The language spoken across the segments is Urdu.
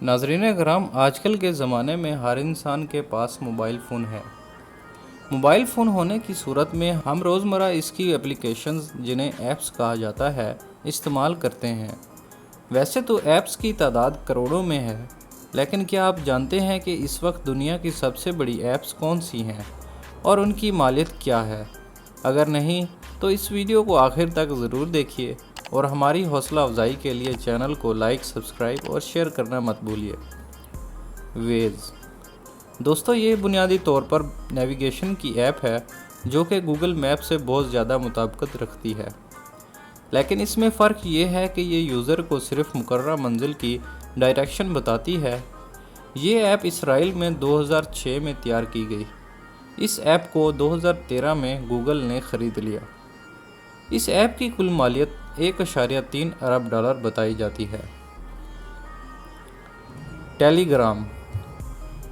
ناظرین کرام، آج کل کے زمانے میں ہر انسان کے پاس موبائل فون ہے۔ موبائل فون ہونے کی صورت میں ہم روزمرہ اس کی اپلیکیشنز، جنہیں ایپس کہا جاتا ہے، استعمال کرتے ہیں۔ ویسے تو ایپس کی تعداد کروڑوں میں ہے، لیکن کیا آپ جانتے ہیں کہ اس وقت دنیا کی سب سے بڑی ایپس کون سی ہیں اور ان کی مالیت کیا ہے؟ اگر نہیں تو اس ویڈیو کو آخر تک ضرور دیکھیے اور ہماری حوصلہ افزائی کے لیے چینل کو لائک، سبسکرائب اور شیئر کرنا مت بھولیے۔ ویز دوستو، یہ بنیادی طور پر نیویگیشن کی ایپ ہے جو کہ گوگل میپ سے بہت زیادہ مطابقت رکھتی ہے، لیکن اس میں فرق یہ ہے کہ یہ یوزر کو صرف مقررہ منزل کی ڈائریکشن بتاتی ہے۔ یہ ایپ اسرائیل میں 2006 میں تیار کی گئی۔ اس ایپ کو 2013 میں گوگل نے خرید لیا۔ اس ایپ کی کل مالیت $1.3 ارب بتائی جاتی ہے۔ ٹیلی گرام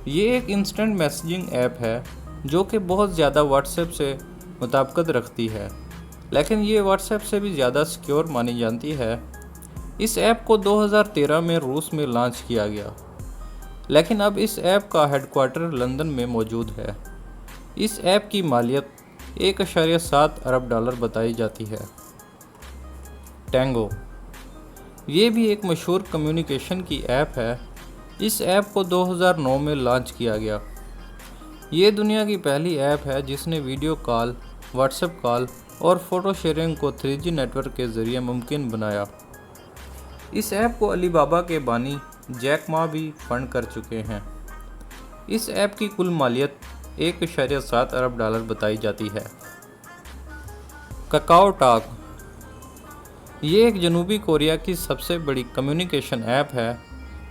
یہ ایک انسٹنٹ میسیجنگ ایپ ہے جو کہ بہت زیادہ واٹس ایپ سے مطابقت رکھتی ہے، لیکن یہ واٹس ایپ سے بھی زیادہ سیکیور مانی جاتی ہے۔ اس ایپ کو 2013 میں روس میں لانچ کیا گیا، لیکن اب اس ایپ کا ہیڈ کوارٹر لندن میں موجود ہے۔ اس ایپ کی مالیت $1.7 ارب بتائی جاتی ہے۔ ٹینگو یہ بھی ایک مشہور کمیونیکیشن کی ایپ ہے۔ اس ایپ کو 2009 میں لانچ کیا گیا۔ یہ دنیا کی پہلی ایپ ہے جس نے video call, what's app call اور فوٹو شیئرنگ کو 3G نیٹ ورک کے ذریعے ممکن بنایا۔ اس ایپ کو علی بابا کے بانی جیک ما بھی فنڈ کر چکے ہیں۔ اس ایپ کی کل مالیت $1.7 ارب بتائی جاتی ہے۔ ککاؤ ٹاک یہ ایک جنوبی کوریا کی سب سے بڑی کمیونیکیشن ایپ ہے۔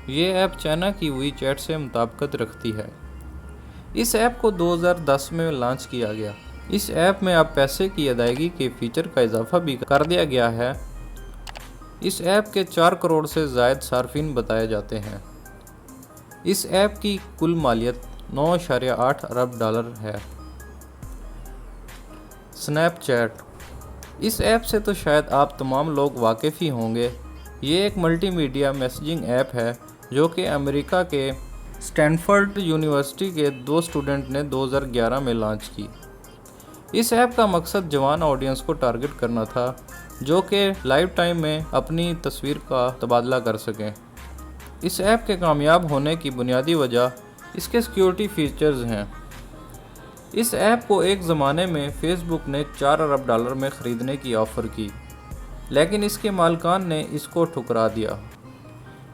یہ ایپ چائنا کی وی چیٹ سے مطابقت رکھتی ہے۔ اس ایپ کو 2010 میں لانچ کیا گیا۔ اس ایپ میں اب پیسے کی ادائیگی کے فیچر کا اضافہ بھی کر دیا گیا ہے۔ اس ایپ کے 4 کروڑ سے زائد صارفین بتائے جاتے ہیں۔ اس ایپ کی کل مالیت $9.8 ارب ہے۔ سنیپ چیٹ اس ایپ سے تو شاید آپ تمام لوگ واقف ہی ہوں گے۔ یہ ایک ملٹی میڈیا میسیجنگ ایپ ہے جو کہ امریکہ کے اسٹینفورڈ یونیورسٹی کے 2 اسٹوڈنٹ نے 2011 میں لانچ کی۔ اس ایپ کا مقصد جوان آڈینس کو ٹارگٹ کرنا تھا جو کہ لائیو ٹائم میں اپنی تصویر کا تبادلہ کر سکیں۔ اس ایپ کے کامیاب ہونے کی بنیادی وجہ اس کے سیکیورٹی فیچرز ہیں۔ اس ایپ کو ایک زمانے میں فیس بک نے $4 ارب میں خریدنے کی آفر کی، لیکن اس کے مالکان نے اس کو ٹھکرا دیا۔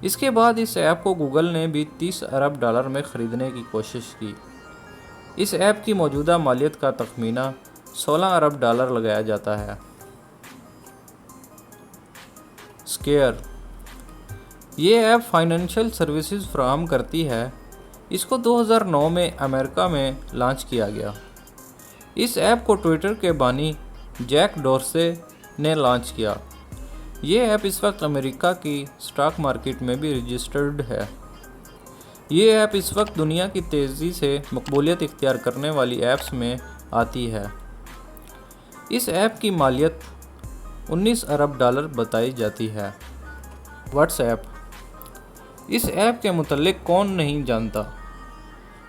اس کے بعد اس ایپ کو گوگل نے بھی $30 ارب میں خریدنے کی کوشش کی۔ اس ایپ کی موجودہ مالیت کا تخمینہ $16 ارب لگایا جاتا ہے۔ سکیئر یہ ایپ فائنینشیل سروسز فراہم کرتی ہے۔ اس کو 2009 میں امریکہ میں لانچ کیا گیا۔ اس ایپ کو ٹویٹر کے بانی جیک ڈورسے نے لانچ کیا۔ یہ ایپ اس وقت امریکہ کی اسٹاک مارکیٹ میں بھی رجسٹرڈ ہے۔ یہ ایپ اس وقت دنیا کی تیزی سے مقبولیت اختیار کرنے والی ایپس میں آتی ہے۔ اس ایپ کی مالیت $19 ارب بتائی جاتی ہے۔ واٹس ایپ اس ایپ کے متعلق کون نہیں جانتا؟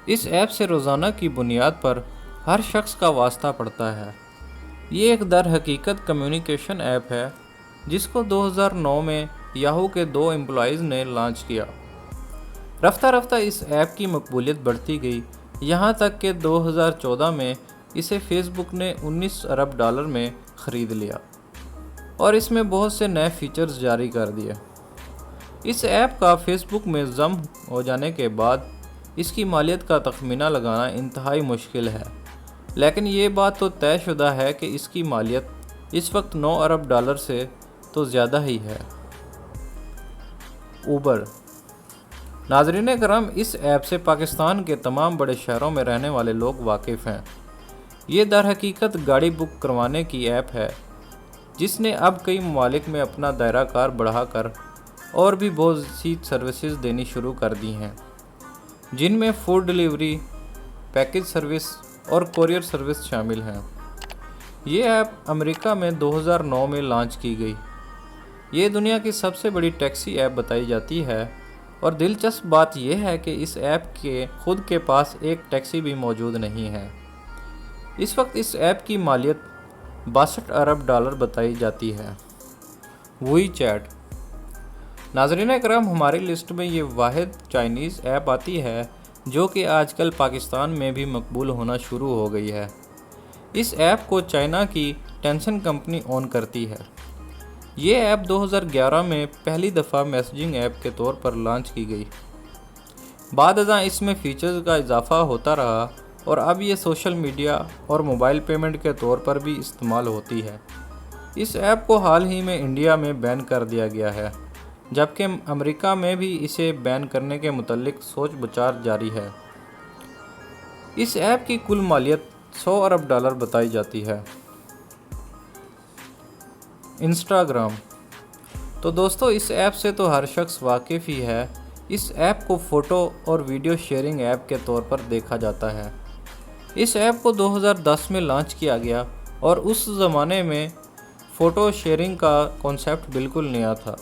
اس ایپ سے روزانہ کی بنیاد پر ہر شخص کا واسطہ پڑتا ہے۔ یہ ایک در حقیقت کمیونیکیشن ایپ ہے جس کو 2009 میں یاہو کے 2 امپلائیز نے لانچ کیا۔ رفتہ رفتہ اس ایپ کی مقبولیت بڑھتی گئی، یہاں تک کہ 2014 میں اسے فیس بک نے $19 ارب میں خرید لیا اور اس میں بہت سے نئے فیچرز جاری کر دیے۔ اس ایپ کا فیس بک میں ضم ہو جانے کے بعد اس کی مالیت کا تخمینہ لگانا انتہائی مشکل ہے، لیکن یہ بات تو طے شدہ ہے کہ اس کی مالیت اس وقت $9 ارب سے تو زیادہ ہی ہے۔ اوبر ناظرین کرام، اس ایپ سے پاکستان کے تمام بڑے شہروں میں رہنے والے لوگ واقف ہیں۔ یہ در حقیقت گاڑی بک کروانے کی ایپ ہے جس نے اب کئی ممالک میں اپنا دائرہ کار بڑھا کر اور بھی بہت سی سروسز دینی شروع کر دی ہیں، جن میں فوڈ ڈیلیوری، پیکج سروس اور کوریئر سروس شامل ہیں۔ یہ ایپ امریکہ میں 2009 میں لانچ کی گئی۔ یہ دنیا کی سب سے بڑی ٹیکسی ایپ بتائی جاتی ہے اور دلچسپ بات یہ ہے کہ اس ایپ کے خود کے پاس ایک ٹیکسی بھی موجود نہیں ہے۔ اس وقت اس ایپ کی مالیت 62 ارب ڈالر بتائی جاتی ہے۔ وی چیٹ۔ ناظرین اکرام، ہماری لسٹ میں یہ واحد چائنیز ایپ آتی ہے جو کہ آج کل پاکستان میں بھی مقبول ہونا شروع ہو گئی ہے۔ اس ایپ کو چائنا کی ٹینسن کمپنی اون کرتی ہے۔ یہ ایپ 2011 میں پہلی دفعہ میسیجنگ ایپ کے طور پر لانچ کی گئی۔ بعد ازاں اس میں فیچرز کا اضافہ ہوتا رہا اور اب یہ سوشل میڈیا اور موبائل پیمنٹ کے طور پر بھی استعمال ہوتی ہے۔ اس ایپ کو حال ہی میں انڈیا میں بین کر دیا گیا ہے، جبکہ امریکہ میں بھی اسے بین کرنے کے متعلق سوچ بچار جاری ہے۔ اس ایپ کی کل مالیت 100 ارب ڈالر بتائی جاتی ہے۔ انسٹاگرام۔ تو دوستو، اس ایپ سے تو ہر شخص واقف ہی ہے۔ اس ایپ کو فوٹو اور ویڈیو شیئرنگ ایپ کے طور پر دیکھا جاتا ہے۔ اس ایپ کو 2010 میں لانچ کیا گیا اور اس زمانے میں فوٹو شیئرنگ کا کنسیپٹ بالکل نیا تھا۔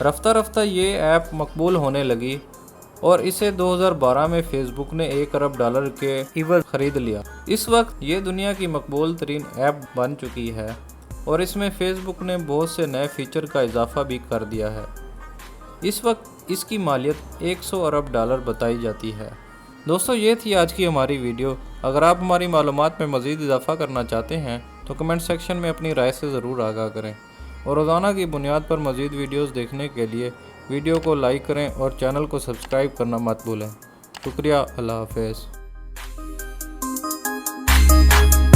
رفتہ رفتہ یہ ایپ مقبول ہونے لگی اور اسے 2012 میں فیس بک نے 1 ارب ڈالر کے عوض خرید لیا۔ اس وقت یہ دنیا کی مقبول ترین ایپ بن چکی ہے اور اس میں فیس بک نے بہت سے نئے فیچر کا اضافہ بھی کر دیا ہے۔ اس وقت اس کی مالیت 100 ارب ڈالر بتائی جاتی ہے۔ دوستو، یہ تھی آج کی ہماری ویڈیو۔ اگر آپ ہماری معلومات میں مزید اضافہ کرنا چاہتے ہیں تو کمنٹ سیکشن میں اپنی رائے سے ضرور آگاہ کریں، اور روزانہ کی بنیاد پر مزید ویڈیوز دیکھنے کے لیے ویڈیو کو لائک کریں اور چینل کو سبسکرائب کرنا مت بھولیں۔ شکریہ، اللہ حافظ۔